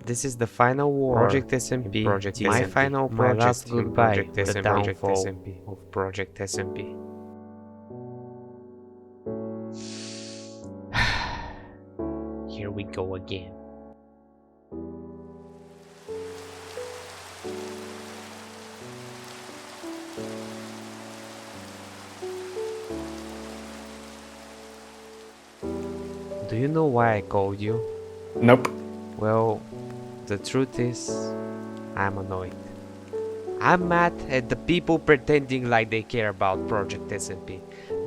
This is the final war. Project SMP. Project my SMP. Final project. My last goodbye. Project SMP. The downfall SMP. Of Project SMP. Here we go again. Do you know why I called you? Nope. Well, the truth is, I'm annoyed. I'm mad at the people pretending like they care about Project SMP.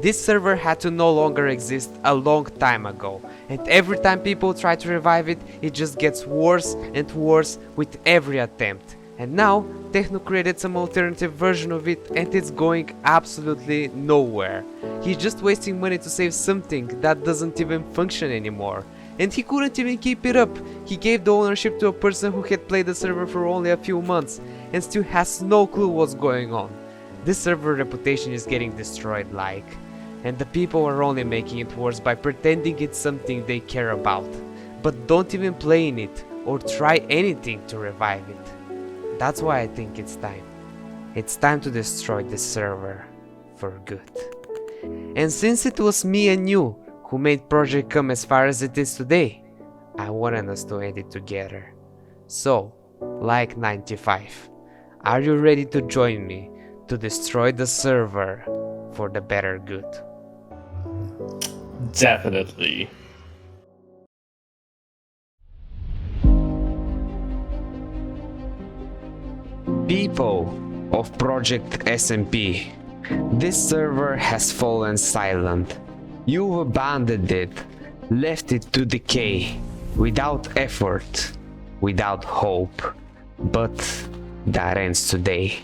This server had to no longer exist a long time ago, and every time people try to revive it, it just gets worse and worse with every attempt. And now, Techno created some alternative version of it and it's going absolutely nowhere. He's just wasting money to save something that doesn't even function anymore. And he couldn't even keep it up. He gave the ownership to a person who had played the server for only a few months and still has no clue what's going on. This server reputation is getting destroyed like. And the people are only making it worse by pretending it's something they care about. But don't even play in it or try anything to revive it. That's why I think it's time. It's time to destroy this server for good. And since it was me and you who made Project come as far as it is today, I wanted us to end it together. So, like 95, are you ready to join me to destroy the server for the better good? Definitely. People of Project SMP, this server has fallen silent. You've abandoned it, left it to decay, without effort, without hope. But that ends today.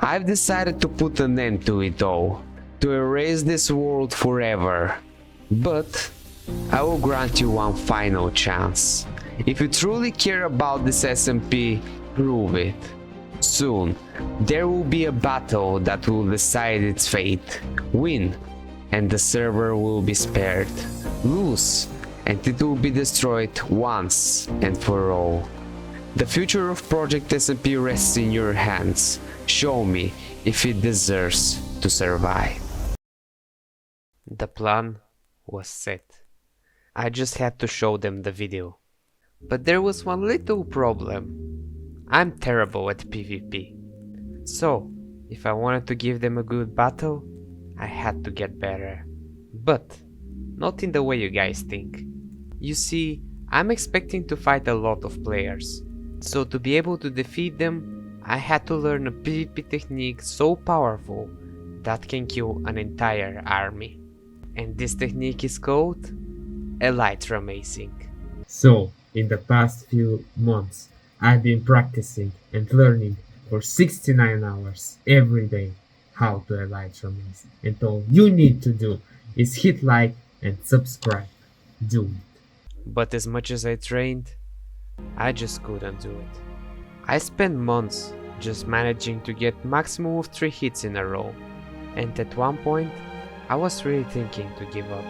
I've decided to put an end to it all, to erase this world forever. But I will grant you one final chance. If you truly care about this SMP, prove it. Soon, there will be a battle that will decide its fate. Win, and the server will be spared. Lose, and it will be destroyed once and for all. The future of Project SMP rests in your hands. Show me if it deserves to survive. The plan was set. I just had to show them the video. But there was one little problem. I'm terrible at PvP. So, if I wanted to give them a good battle, I had to get better. But, not in the way you guys think. You see, I'm expecting to fight a lot of players. So to be able to defeat them, I had to learn a PvP technique so powerful that can kill an entire army. And this technique is called elytra macing. So, in the past few months, I've been practicing and learning for 69 hours every day how to elytra mace. And all you need to do is hit like and subscribe. Do it. But as much as I trained, I just couldn't do it. I spent months just managing to get maximum of 3 hits in a row. And at one point, I was really thinking to give up.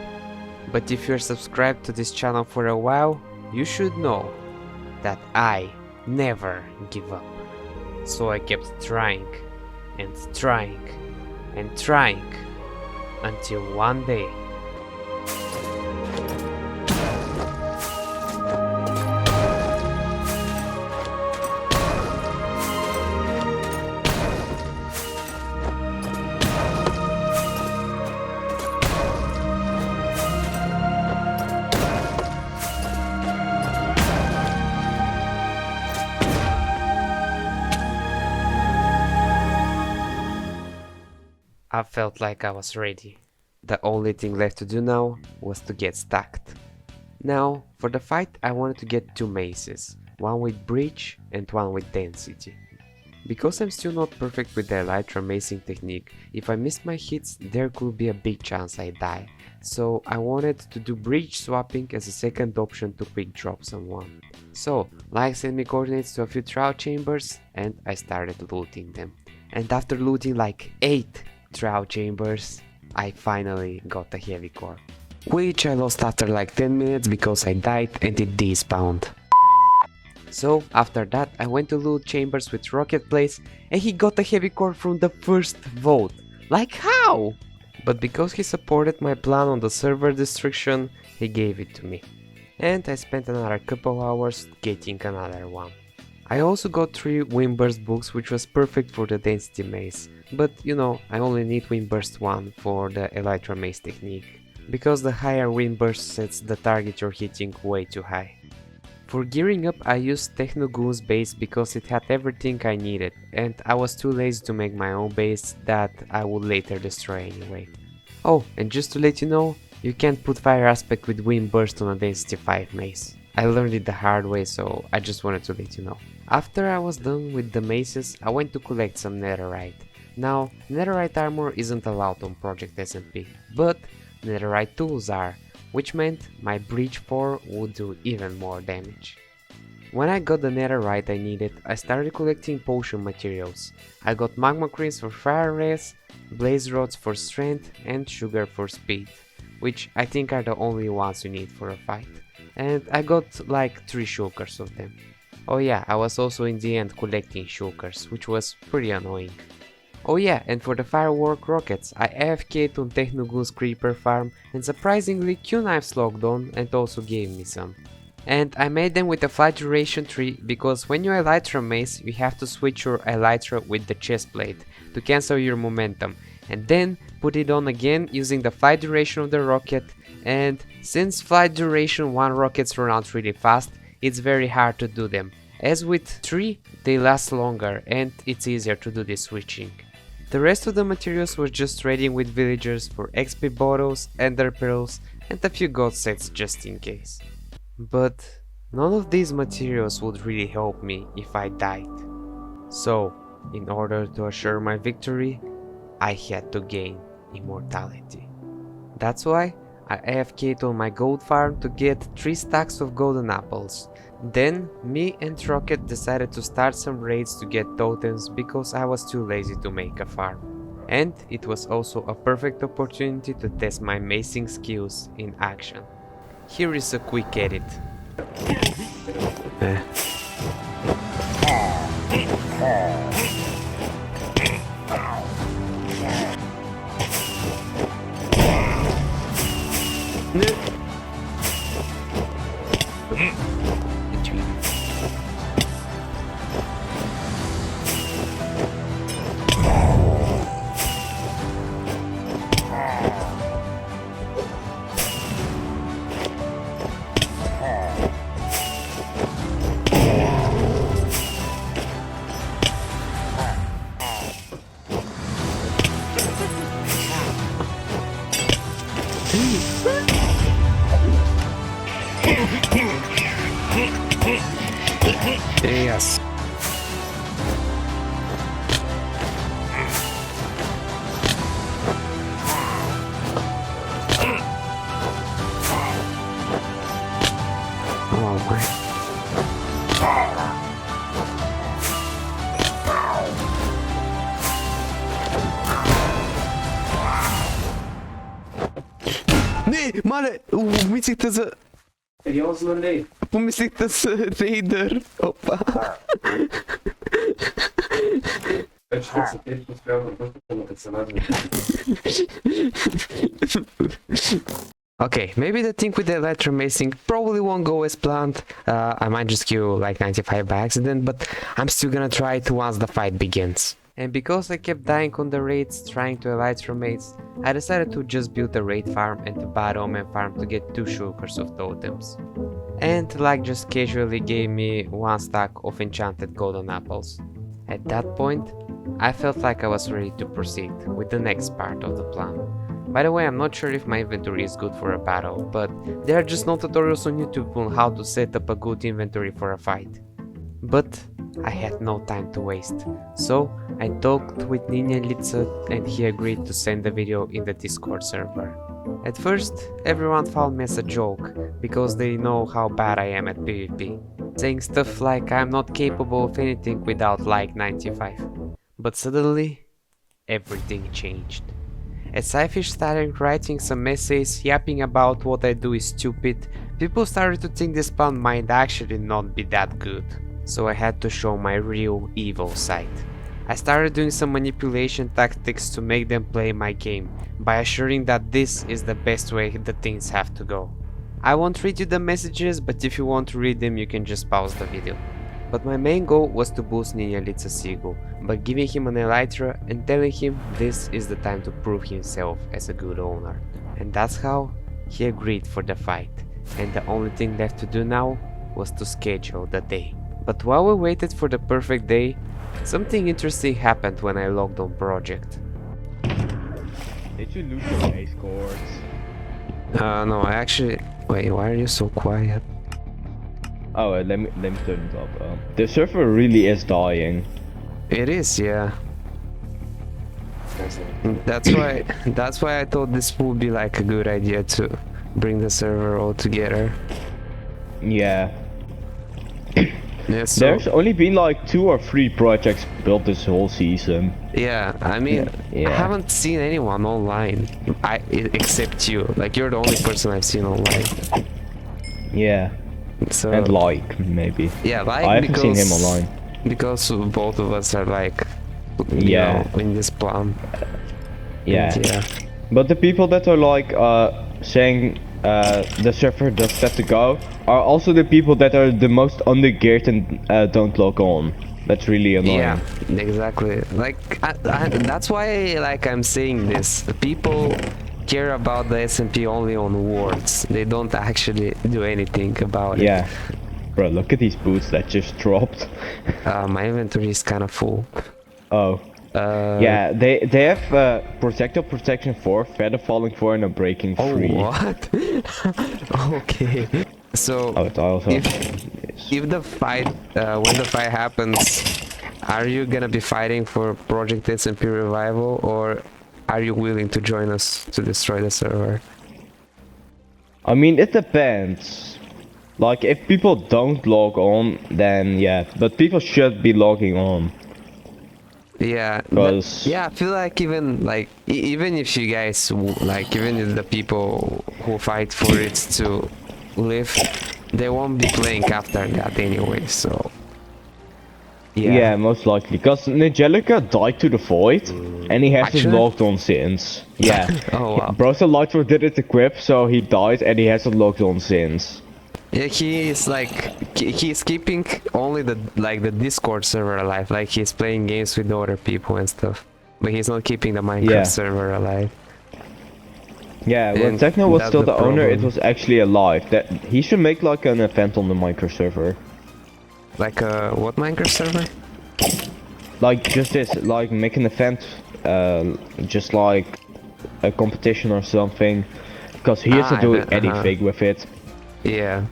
But if you're subscribed to this channel for a while, you should know that I never give up. So I kept trying and trying and trying until one day I felt like I was ready. The only thing left to do now was to get stacked. Now, for the fight I wanted to get 2 maces, one with breach and one with density. Because I'm still not perfect with the elytra macing technique, if I miss my hits there could be a big chance I die. So I wanted to do breach swapping as a second option to quick drop someone. So, like sent me coordinates to a few trial chambers and I started looting them. And after looting like 8 trial chambers, I finally got a heavy core, which I lost after like 10 minutes because I died and it despawned. So after that I went to loot chambers with rocket plates and he got a heavy core from the first vote. Like how? But because he supported my plan on the server destruction, he gave it to me. And I spent another couple hours getting another one. I also got 3 Windburst books, which was perfect for the density maze, but you know, I only need Windburst 1 for the elytra maze technique, because the higher Windburst sets the target you're hitting way too high. For gearing up I used Techno base because it had everything I needed, and I was too lazy to make my own base that I would later destroy anyway. Oh, and just to let you know, you can't put fire aspect with Windburst on a density 5 maze. I learned it the hard way, so I just wanted to let you know. After I was done with the mazes, I went to collect some netherite. Now, netherite armor isn't allowed on Project SMP, but netherite tools are, which meant my breach 4 would do even more damage. When I got the netherite I needed, I started collecting potion materials. I got magma creams for fire res, blaze rods for strength and sugar for speed, which I think are the only ones you need for a fight. And I got like 3 shulkers of them. Oh yeah, I was also in the end collecting shulkers, which was pretty annoying. Oh yeah, and for the firework rockets, I AFK'd on Techno's creeper farm and surprisingly Q-Knives logged on and also gave me some. And I made them with a flight duration tree because when you elytra maze, you have to switch your elytra with the chest plate to cancel your momentum and then put it on again using the flight duration of the rocket, and since flight duration 1 rockets run out really fast, it's very hard to do them. As with 3, they last longer and it's easier to do this switching. The rest of the materials were just trading with villagers for XP bottles, ender pearls and a few god sets just in case. But none of these materials would really help me if I died. So, in order to assure my victory, I had to gain immortality. That's why I AFK'd on my gold farm to get 3 stacks of golden apples. Then me and Rocket decided to start some raids to get totems because I was too lazy to make a farm. And it was also a perfect opportunity to test my mazing skills in action. Here is a quick edit. Yes. Oh my. Nee, mare, umislih te za... Seriozno ne. Pomislih te za raider. Opa. Več kot se 5 pospel, da se vrne. Okay, maybe the thing with the electromacing probably won't go as planned. I might just kill like 95 by accident, but I'm still gonna try it once the fight begins. And because I kept dying on the raids trying to electromace, I decided to just build a raid farm and a bad omen farm to get 2 shulkers of totems. And like just casually gave me 1 stack of enchanted golden apples. At that point, I felt like I was ready to proceed with the next part of the plan. By the way, I'm not sure if my inventory is good for a battle, but there are just no tutorials on YouTube on how to set up a good inventory for a fight. But I had no time to waste, so I talked with Ninja Litsa and he agreed to send the video in the Discord server. At first, everyone found me as a joke, because they know how bad I am at PvP, saying stuff like I'm not capable of anything without like 95. But suddenly, everything changed. As Cyfish started writing some essays yapping about what I do is stupid, People started to think this spawn might actually not be that good, so I had to show my real evil side. I started doing some manipulation tactics to make them play my game, by assuring that this is the best way the things have to go. I won't read you the messages, but if you want to read them you can just pause the video. But my main goal was to boost Ninja Litsa Seagull, by giving him an elytra and telling him this is the time to prove himself as a good owner. And that's how he agreed for the fight, and the only thing left to do now was to schedule the day. But while we waited for the perfect day, something interesting happened when I logged on Project. Did you lose your base cords? No, I actually... Wait, why are you so quiet? Oh, let me turn it up. The server really is dying. It is, yeah. That's why I thought this would be like a good idea to bring the server all together. Yeah. Yeah, so, There's only been like 2 or 3 projects built this whole season. yeah, I mean, Yeah. I haven't seen anyone online, except you. Like, you're the only person I've seen online. Yeah. So, And like, maybe. yeah, like, I haven't seen him online. Because both of us are like, Yeah. in this plan. Yeah. And yeah. But the people that are like saying the server does have to go are also the people that are the most undergeared and don't log on. That's really annoying. Yeah, exactly. Like, that's why, like, I'm saying this. People care about the SMP only on words. They don't actually do anything about it. Yeah. Bro, look at these boots that just dropped. My inventory is kind of full. Oh. Yeah, they have projectile protection 4, feather falling 4, and a breaking 3. Oh, what? Okay. So, Oh, it also if the fight, when the fight happens, are you gonna be fighting for Project SMP revival, or are you willing to join us to destroy the server? I mean, it depends. Like, if people don't log on, then yeah, but people should be logging on. Yeah, Because yeah, I feel like even like even if you guys like even if the people who fight for it to live, they won't be playing after that anyway. So yeah, most likely. Because Nigelica died to the void, and he hasn't Actually? logged on since. Yeah. Oh wow. Browser Lightford didn't equip, so he died, and he hasn't logged on since. Yeah, he is like he's keeping only the Discord server alive. Like he's playing games with other people and stuff, but he's not keeping the Minecraft Yeah. server alive. Yeah, when And Techno was that's still the the owner, it problem. was actually alive. That he should make like an event on the Minecraft server. Like what Minecraft server? Like just this, like make an event, just like a competition or something. Because he isn't doing anything with it. Yeah.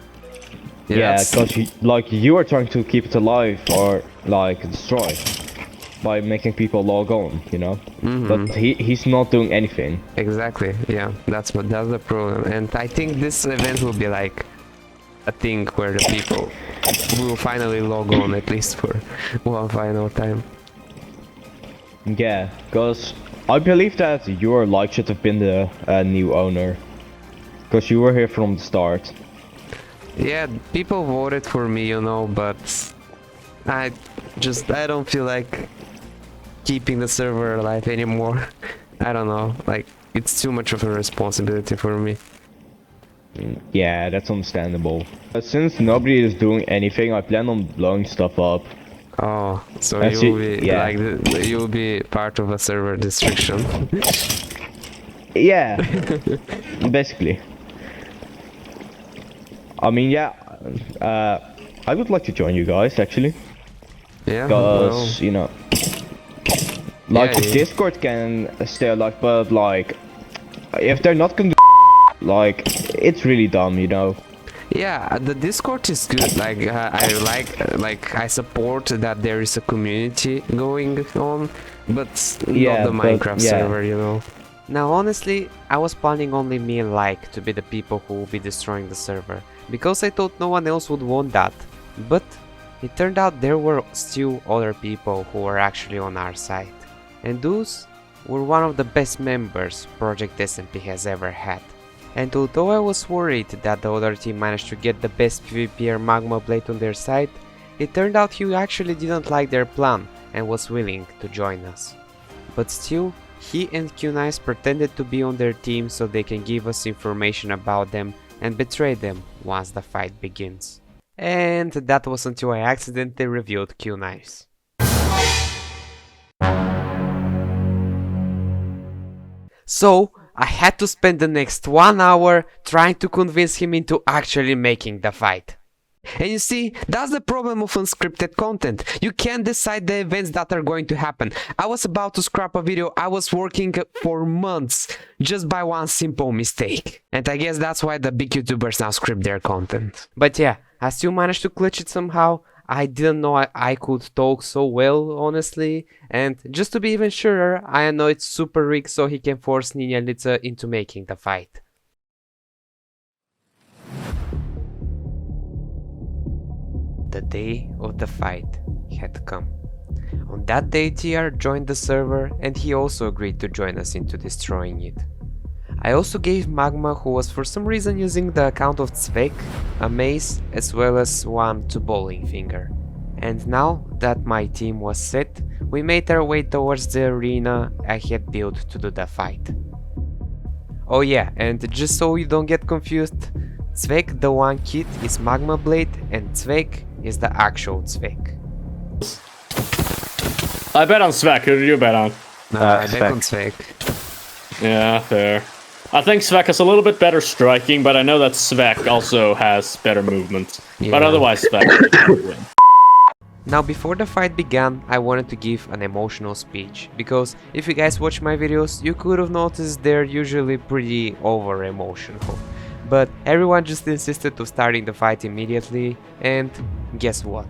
Yeah, that's- because like you are trying to keep it alive or like destroy by making people log on, you know. But he's not doing anything. Exactly. Yeah, that's the problem, and I think this event will be like a thing where the people will finally log on at least for one final time. Yeah, because I believe that your like should have been the new owner, because you were here from the start. Yeah, people voted for me, you know, but I don't feel like keeping the server alive anymore. I don't know, like it's too much of a responsibility for me. Yeah, that's understandable. But since nobody is doing anything, I plan on blowing stuff up. Oh, so I see, you'll be yeah. like you'll be part of a server destruction. Yeah, basically. I mean, yeah, I would like to join you guys actually, Yeah, because you know, like Yeah, yeah. Discord can stay alive, but like if they're not gonna do like it's really dumb, you know. yeah, the Discord is good. Like like I support that there is a community going on, but Yeah, not the but, Minecraft yeah. server, you know. Now, honestly, I was planning only me and Like to be the people who will be destroying the server, because I thought no one else would want that. But it turned out there were still other people who were actually on our side, and those were one of the best members Project SMP has ever had. And although I was worried that the other team managed to get the best PvPer Magma Blade on their side, it turned out he actually didn't like their plan and was willing to join us. But still, he and Q-Nice pretended to be on their team so they can give us information about them and betray them once the fight begins. And that was until I accidentally revealed Q-Nice. So, I had to spend the next 1 hour trying to convince him into actually making the fight. And you see, that's the problem of unscripted content. You can't decide the events that are going to happen. I was about to scrap a video I was working for months just by one simple mistake. And I guess that's why the big YouTubers now script their content. But yeah, I still managed to clutch it somehow. I didn't know I could talk so well, honestly. And just to be even surer, I annoyed Super Rick so he can force Ninja and Elytra into making the fight. The day of the fight had come. On that day, TR joined the server and he also agreed to join us into destroying it. I also gave Magma, who was for some reason using the account of Zvek, a mace as well as one to Bowling Finger. And now that my team was set, we made our way towards the arena I had built to do the fight. Oh yeah, and just so you don't get confused, Zvek the one kit is Magma Blade and Zvek is the actual Zvek. I bet on Svek. Who did you bet on? I bet on Zvek. Yeah, fair. I think Svek has a little bit better striking, but I know that Svek also has better movement. Yeah. But otherwise, Svek would win. Now before the fight began, I wanted to give an emotional speech, because if you guys watch my videos, you could have noticed they're usually pretty over emotional. But everyone just insisted to starting the fight immediately, and guess what?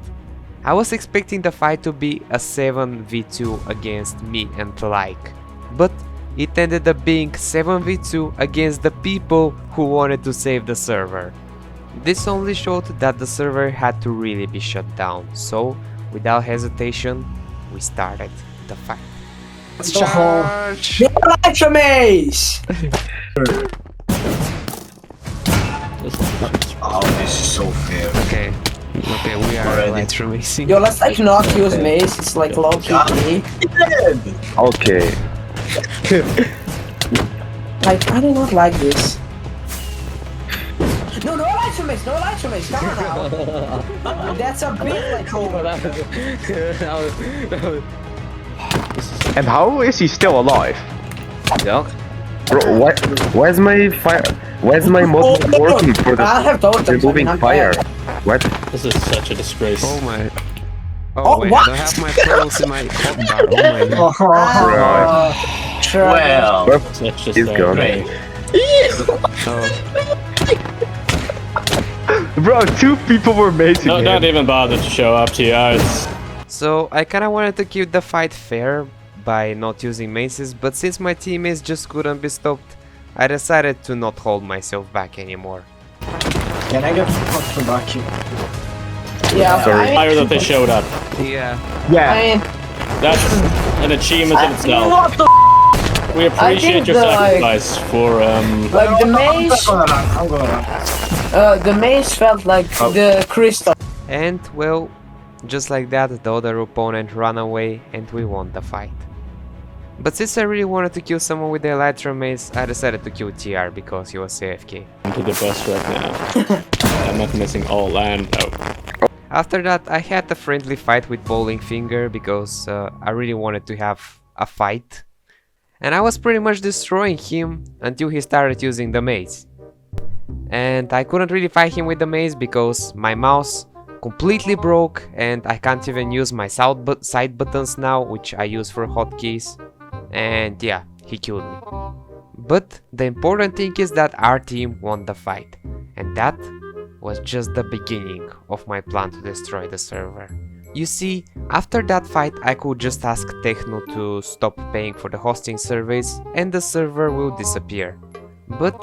I was expecting the fight to be a 7v2 against me and like, but it ended up being 7v2 against the people who wanted to save the server. This only showed that the server had to really be shut down, so without hesitation, we started the fight. Charge! Elytra maze! Oh, this is so fair. Okay, we are elytra racing. Yo, let's like not use maze, it's like low key. Okay. Like, I do not like this. No elytra maze, no elytra maze, come on now. That's a bit like over. And how is he still alive? Yeah. Bro, where's my fire? Where's my mod working for I have told them removing fire? What? This is such a disgrace. Oh my... Oh, Oh, wait, what? I don't have my pearls in my hotbar, oh my god. Well, Such a he's gone. Oh. Bro, 2 people were mating No, him. don't even bother to show up to you. It's... So I kinda wanted to keep the fight fair by not using maces, but since my teammates just couldn't be stopped, I decided to not hold myself back anymore. Can I get fucked back here? Yeah, Sorry. Higher that they showed up. Yeah. Yeah. I mean, That's an achievement in itself. what the We appreciate think your that, like- sacrifice for like the maze, I'm gonna. the maze felt like the crystal. And well, just like that, the other opponent ran away and we won the fight. But since I really wanted to kill someone with the elytra mace, I decided to kill TR because he was AFK. to the bus right now. I'm not missing all and oh. After that, I had a friendly fight with Bowling Finger because I really wanted to have a fight. And I was pretty much destroying him until he started using the maze. And I couldn't really fight him with the maze because my mouse completely broke and I can't even use my side buttons now, which I use for hotkeys. And yeah, he killed me. But the important thing is that our team won the fight. And that was just the beginning of my plan to destroy the server. You see, after that fight I could just ask Techno to stop paying for the hosting service and the server will disappear. But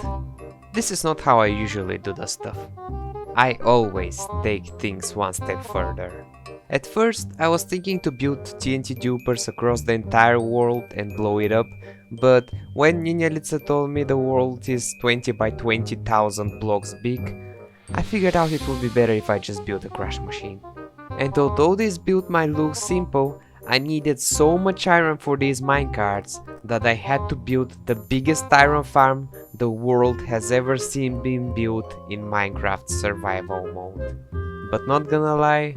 this is not how I usually do the stuff. I always take things one step further. At first, I was thinking to build TNT dupers across the entire world and blow it up, but when elytra told me the world is 20 by 20,000 blocks big, I figured out it would be better if I just built a crash machine. And although this build might look simple, I needed so much iron for these minecarts that I had to build the biggest iron farm the world has ever seen being built in Minecraft survival mode. But not gonna lie,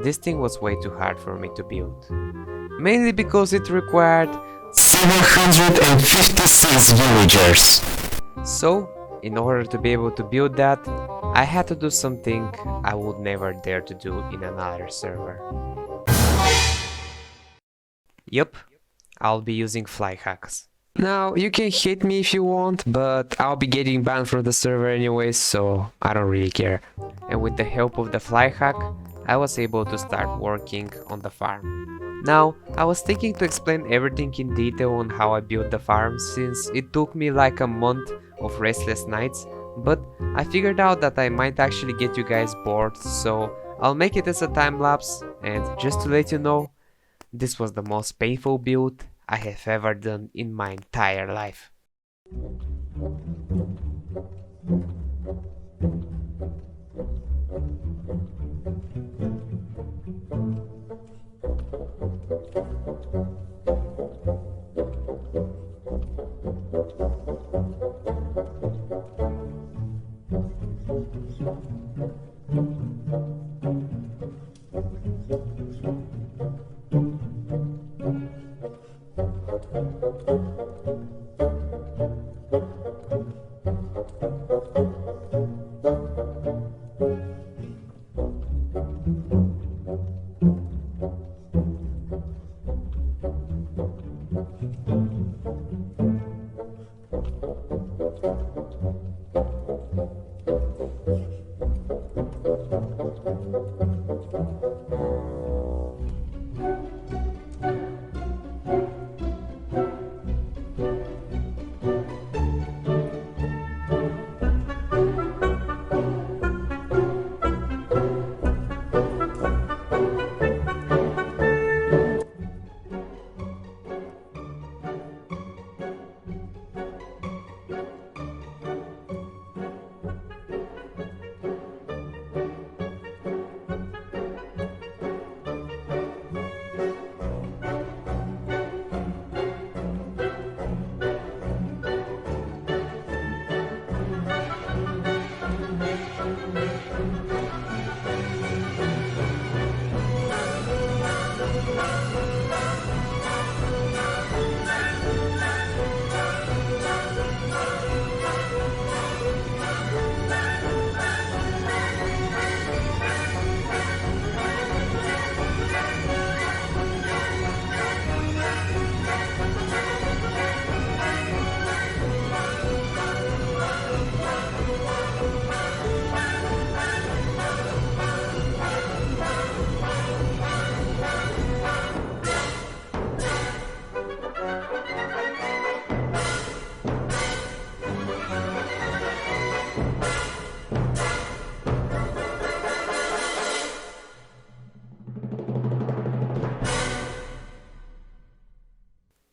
this thing was way too hard for me to build. Mainly because it required 756 villagers. So, in order to be able to build that, I had to do something I would never dare to do in another server. Yup, I'll be using fly hacks. Now, you can hate me if you want, but I'll be getting banned from the server anyways, so I don't really care. And with the help of the fly hack, I was able to start working on the farm. Now, I was thinking to explain everything in detail on how I built the farm, since it took me like a month of restless nights, but I figured out that I might actually get you guys bored, so I'll make it as a time lapse. And just to let you know, this was the most painful build I have ever done in my entire life.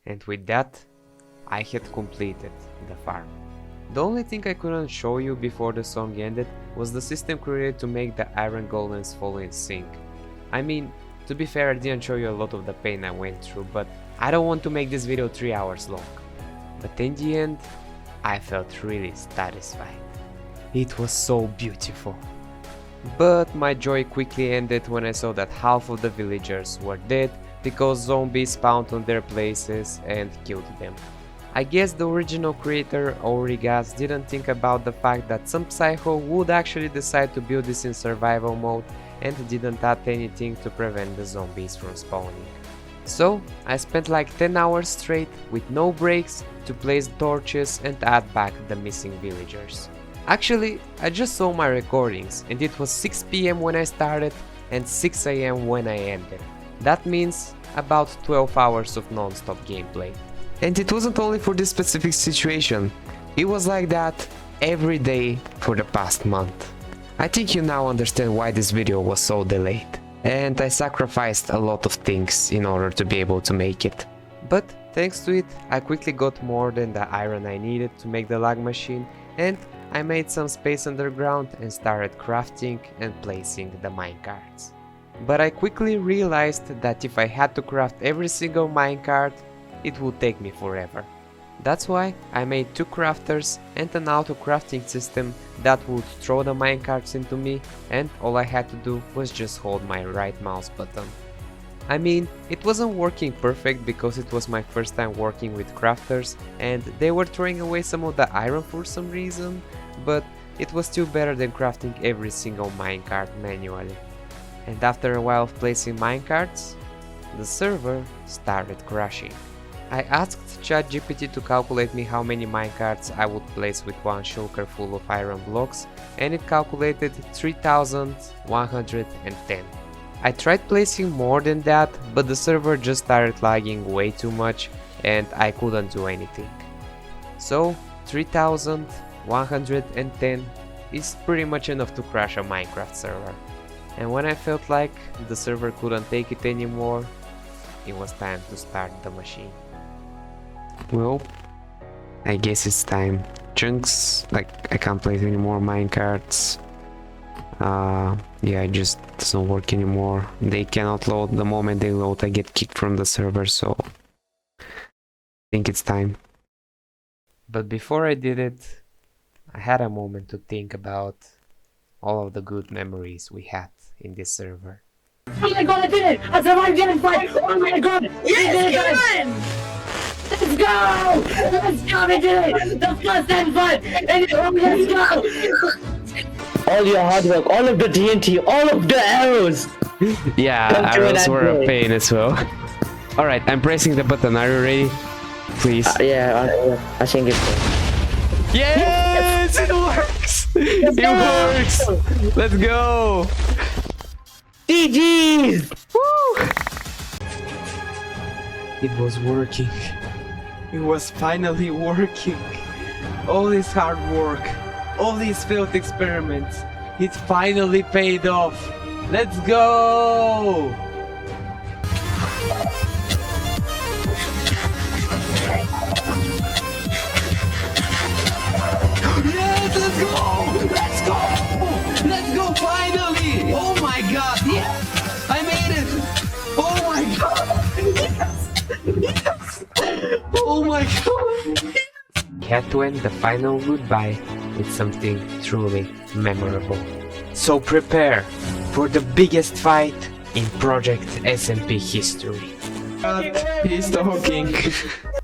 And with that, I had completed the farm. The only thing I couldn't show you before the song ended was the system created to make the iron golems fall in sync. I mean, to be fair, I didn't show you a lot of the pain I went through, but I don't want to make this video 3 hours long. But in the end, I felt really satisfied. It was so beautiful. But my joy quickly ended when I saw that half of the villagers were dead because zombies spawned on their places and killed them. I guess the original creator, Aurigas, didn't think about the fact that some psycho would actually decide to build this in survival mode and didn't add anything to prevent the zombies from spawning. So I spent like 10 hours straight with no breaks to place torches and add back the missing villagers. Actually, I just saw my recordings and it was 6 PM when I started and 6 AM when I ended. That means about 12 hours of non-stop gameplay. And it wasn't only for this specific situation, it was like that every day for the past month. I think you now understand why this video was so delayed. and I sacrificed a lot of things in order to be able to make it. But thanks to it, I quickly got more than the iron I needed to make the lag machine, and I made some space underground and started crafting and placing the minecarts. But I quickly realized that if I had to craft every single minecart, it would take me forever. That's why I made 2 crafters and an auto crafting system that would throw the minecarts into me, and all I had to do was just hold my right mouse button. I mean, it wasn't working perfect because it was my first time working with crafters and they were throwing away some of the iron for some reason, but it was still better than crafting every single minecart manually. And after a while of placing minecarts, the server started crashing. I asked ChatGPT to calculate me how many minecarts I would place with one shulker full of iron blocks, and it calculated 3110. I tried placing more than that, but the server just started lagging way too much and I couldn't do anything. So 3110 is pretty much enough to crash a Minecraft server. And when I felt like the server couldn't take it anymore, it was time to start the machine. Well, I guess it's time. Chunks, like, I can't place any more minecarts. Yeah, it just doesn't work anymore. They cannot load. The moment they load, I get kicked from the server, so I think it's time. But before I did it, I had a moment to think about all of the good memories we had in this server. Oh my god, I did it! I survived the fight! Oh my god! Yes, let's go! Let's go! We did it! The first end fight! And let's go! All your hard work, all of the TNT, all of the arrows! Yeah, arrows were a pain as well. Alright, I'm pressing the button. Are you ready? Please. Yeah, I think it's good. Yes! It works! It works! Let's go! GG's! Woo! It was working. It was finally working. All this hard work, all these failed experiments, it finally paid off. Let's go! Yes, let's go! Let's go! Let's go finally! Oh my god, yes! I made it! Oh my god! Yes! Yes! Oh my god! Had to end the final goodbye with something truly memorable. So prepare for the biggest fight in Project SMP history. He's talking.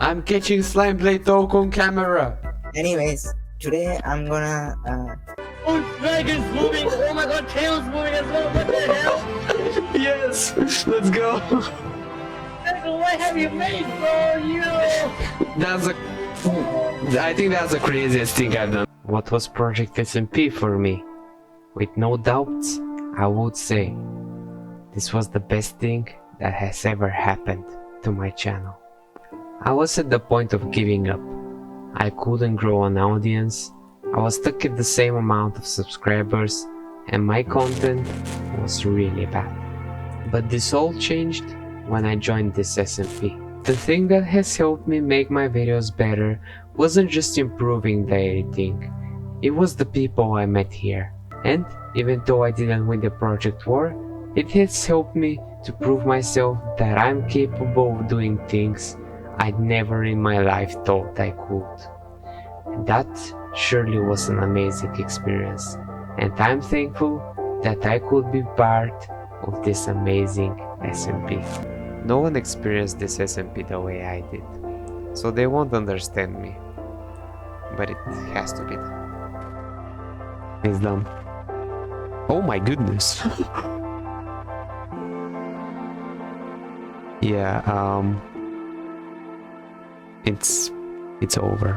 I'm catching Slime Blade talk on camera. Anyways, today I'm gonna Oh, Dragon's moving! Oh my god, Tail's moving as well! What the hell? Yes, let's go. What have you made for you? I think that's the craziest thing I've done. What was Project SMP for me? With no doubts, I would say this was the best thing that has ever happened to my channel. I was at the point of giving up. I couldn't grow an audience, I was stuck at the same amount of subscribers, and my content was really bad. But this all changed when I joined this SMP. The thing that has helped me make my videos better wasn't just improving the editing, it was the people I met here. And even though I didn't win the project war, it has helped me to prove myself that I'm capable of doing things I'd never in my life thought I could. And that surely was an amazing experience, and I'm thankful that I could be part of this amazing SMP. No one experienced this SMP the way I did, so they won't understand me, but it has to be done. It's done. Oh my goodness. Yeah, it's over.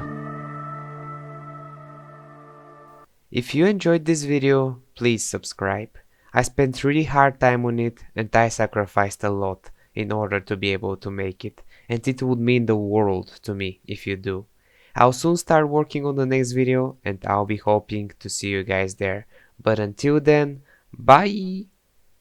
If you enjoyed this video, please subscribe. I spent really hard time on it and I sacrificed a lot in order to be able to make it, and it would mean the world to me if you do. I'll soon start working on the next video and I'll be hoping to see you guys there. But until then, bye!